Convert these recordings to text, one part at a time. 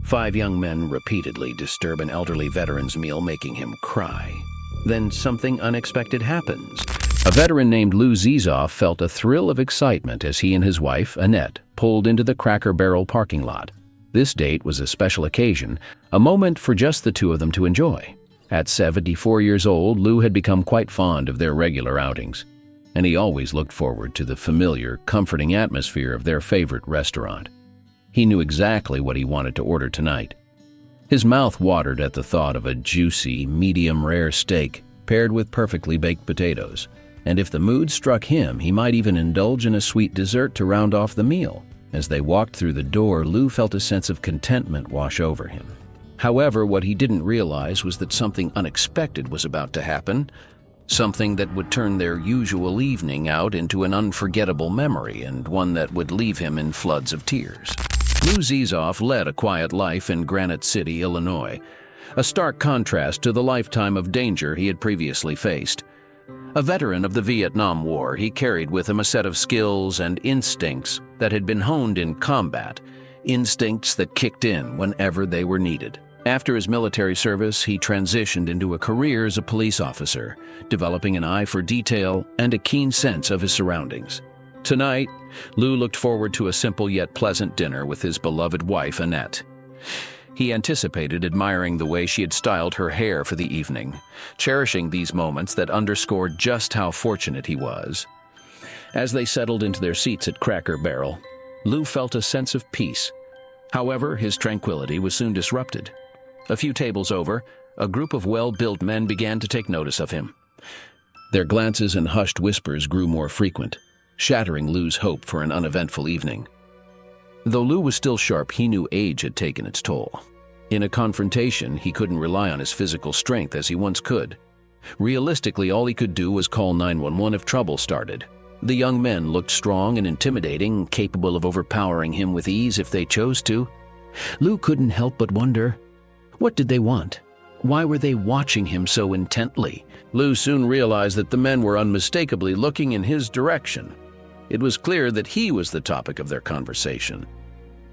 5 young men repeatedly disturb an elderly veteran's meal, making him cry. Then something unexpected happens. A veteran named Lou Zezoff felt a thrill of excitement as he and his wife, Annette, pulled into the Cracker Barrel parking lot. This date was a special occasion, a moment for just the two of them to enjoy. At 74 years old, Lou had become quite fond of their regular outings, and he always looked forward to the familiar, comforting atmosphere of their favorite restaurant. He knew exactly what he wanted to order tonight. His mouth watered at the thought of a juicy, medium-rare steak paired with perfectly baked potatoes, and if the mood struck him, he might even indulge in a sweet dessert to round off the meal. As they walked through the door, Lou felt a sense of contentment wash over him. However, what he didn't realize was that something unexpected was about to happen, something that would turn their usual evening out into an unforgettable memory, and one that would leave him in floods of tears. Lou Zezoff led a quiet life in Granite City, Illinois, a stark contrast to the lifetime of danger he had previously faced. A veteran of the Vietnam War, he carried with him a set of skills and instincts that had been honed in combat, instincts that kicked in whenever they were needed. After his military service, he transitioned into a career as a police officer, developing an eye for detail and a keen sense of his surroundings. Tonight, Lou looked forward to a simple yet pleasant dinner with his beloved wife, Annette. He anticipated admiring the way she had styled her hair for the evening, cherishing these moments that underscored just how fortunate he was. As they settled into their seats at Cracker Barrel, Lou felt a sense of peace. However, his tranquility was soon disrupted. A few tables over, a group of well-built men began to take notice of him. Their glances and hushed whispers grew more frequent, shattering Lou's hope for an uneventful evening. Though Lou was still sharp, he knew age had taken its toll. In a confrontation, he couldn't rely on his physical strength as he once could. Realistically, all he could do was call 911 if trouble started. The young men looked strong and intimidating, capable of overpowering him with ease if they chose to. Lou couldn't help but wonder, what did they want? Why were they watching him so intently? Lou soon realized that the men were unmistakably looking in his direction. It was clear that he was the topic of their conversation.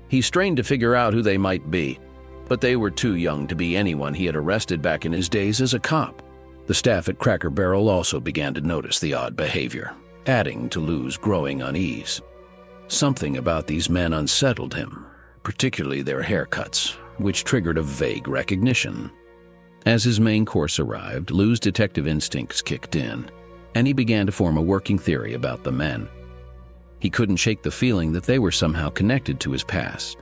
He strained to figure out who they might be, but they were too young to be anyone he had arrested back in his days as a cop. The staff at Cracker Barrel also began to notice the odd behavior, adding to Lou's growing unease. Something about these men unsettled him, particularly their haircuts, which triggered a vague recognition. As his main course arrived, Lou's detective instincts kicked in, and he began to form a working theory about the men. He couldn't shake the feeling that they were somehow connected to his past.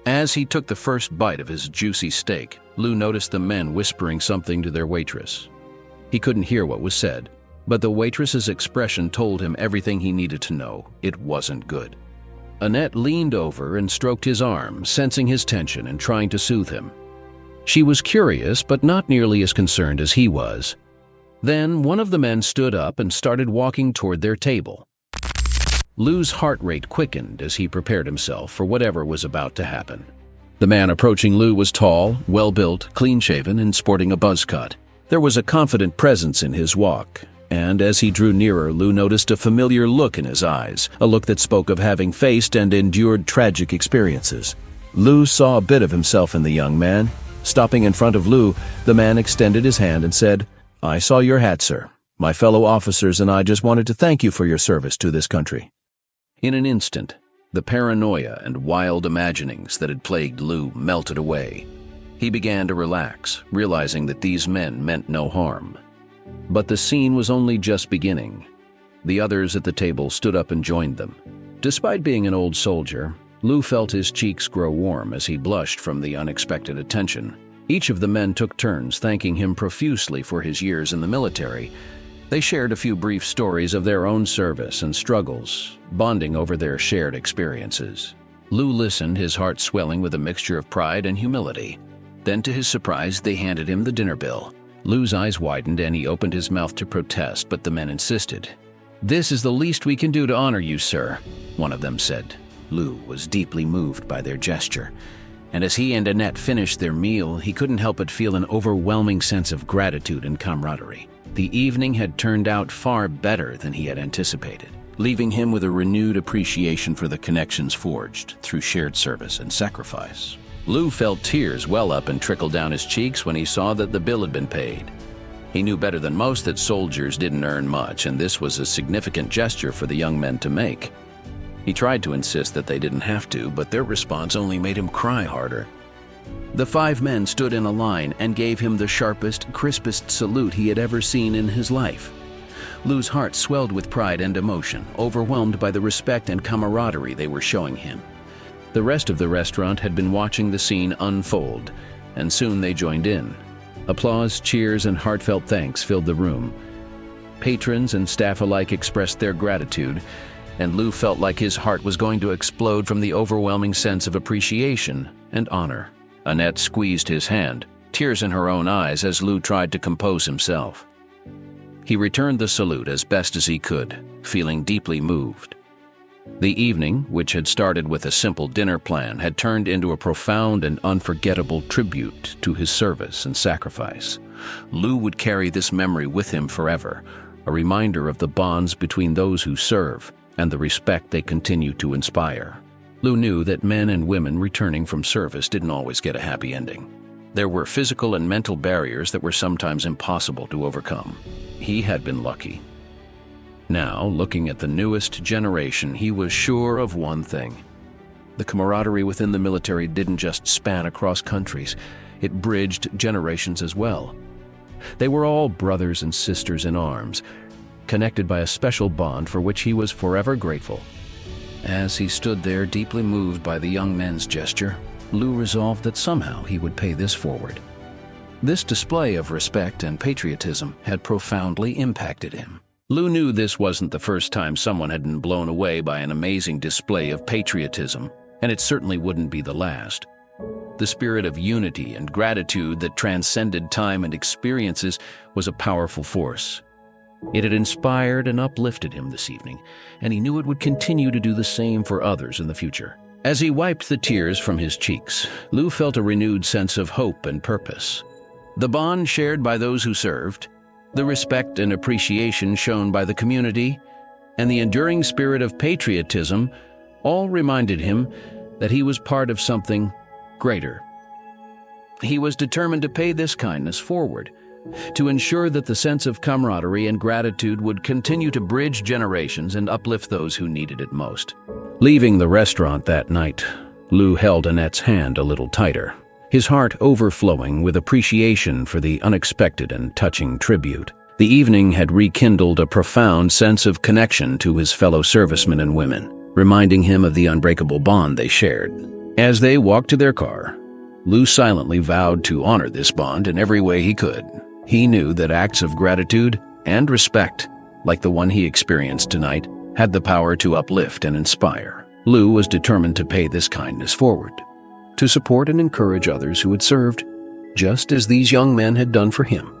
As he took the first bite of his juicy steak, Lou noticed the men whispering something to their waitress. He couldn't hear what was said, but the waitress's expression told him everything he needed to know. It wasn't good. Annette leaned over and stroked his arm, sensing his tension and trying to soothe him. She was curious, but not nearly as concerned as he was. Then one of the men stood up and started walking toward their table. Lou's heart rate quickened as he prepared himself for whatever was about to happen. The man approaching Lou was tall, well-built, clean-shaven, and sporting a buzz cut. There was a confident presence in his walk, and as he drew nearer, Lou noticed a familiar look in his eyes, a look that spoke of having faced and endured tragic experiences. Lou saw a bit of himself in the young man. Stopping in front of Lou, the man extended his hand and said, "I saw your hat, sir. My fellow officers and I just wanted to thank you for your service to this country." In an instant, the paranoia and wild imaginings that had plagued Lou melted away. He began to relax, realizing that these men meant no harm. But the scene was only just beginning. The others at the table stood up and joined them. Despite being an old soldier, Lou felt his cheeks grow warm as he blushed from the unexpected attention. Each of the men took turns thanking him profusely for his years in the military. They shared a few brief stories of their own service and struggles, bonding over their shared experiences. Lou listened, his heart swelling with a mixture of pride and humility. Then, to his surprise, they handed him the dinner bill. Lou's eyes widened and he opened his mouth to protest, but the men insisted. "This is the least we can do to honor you, sir," one of them said. Lou was deeply moved by their gesture, and as he and Annette finished their meal, he couldn't help but feel an overwhelming sense of gratitude and camaraderie. The evening had turned out far better than he had anticipated, leaving him with a renewed appreciation for the connections forged through shared service and sacrifice. Lou felt tears well up and trickle down his cheeks when he saw that the bill had been paid. He knew better than most that soldiers didn't earn much, and this was a significant gesture for the young men to make. He tried to insist that they didn't have to, but their response only made him cry harder. The 5 men stood in a line and gave him the sharpest, crispest salute he had ever seen in his life. Lou's heart swelled with pride and emotion, overwhelmed by the respect and camaraderie they were showing him. The rest of the restaurant had been watching the scene unfold, and soon they joined in. Applause, cheers, and heartfelt thanks filled the room. Patrons and staff alike expressed their gratitude, and Lou felt like his heart was going to explode from the overwhelming sense of appreciation and honor. Annette squeezed his hand, tears in her own eyes as Lou tried to compose himself. He returned the salute as best as he could, feeling deeply moved. The evening, which had started with a simple dinner plan, had turned into a profound and unforgettable tribute to his service and sacrifice. Lou would carry this memory with him forever, a reminder of the bonds between those who serve and the respect they continue to inspire. Lou knew that men and women returning from service didn't always get a happy ending. There were physical and mental barriers that were sometimes impossible to overcome. He had been lucky. Now, looking at the newest generation, he was sure of one thing. The camaraderie within the military didn't just span across countries, it bridged generations as well. They were all brothers and sisters in arms, connected by a special bond for which he was forever grateful. As he stood there, deeply moved by the young men's gesture, Lou resolved that somehow he would pay this forward. This display of respect and patriotism had profoundly impacted him. Lou knew this wasn't the first time someone had been blown away by an amazing display of patriotism, and it certainly wouldn't be the last. The spirit of unity and gratitude that transcended time and experiences was a powerful force. It had inspired and uplifted him this evening, and he knew it would continue to do the same for others in the future. As he wiped the tears from his cheeks, Lou felt a renewed sense of hope and purpose. The bond shared by those who served, the respect and appreciation shown by the community, and the enduring spirit of patriotism all reminded him that he was part of something greater. He was determined to pay this kindness forward, to ensure that the sense of camaraderie and gratitude would continue to bridge generations and uplift those who needed it most. Leaving the restaurant that night, Lou held Annette's hand a little tighter, his heart overflowing with appreciation for the unexpected and touching tribute. The evening had rekindled a profound sense of connection to his fellow servicemen and women, reminding him of the unbreakable bond they shared. As they walked to their car, Lou silently vowed to honor this bond in every way he could. He knew that acts of gratitude and respect, like the one he experienced tonight, had the power to uplift and inspire. Lou was determined to pay this kindness forward, to support and encourage others who had served, just as these young men had done for him.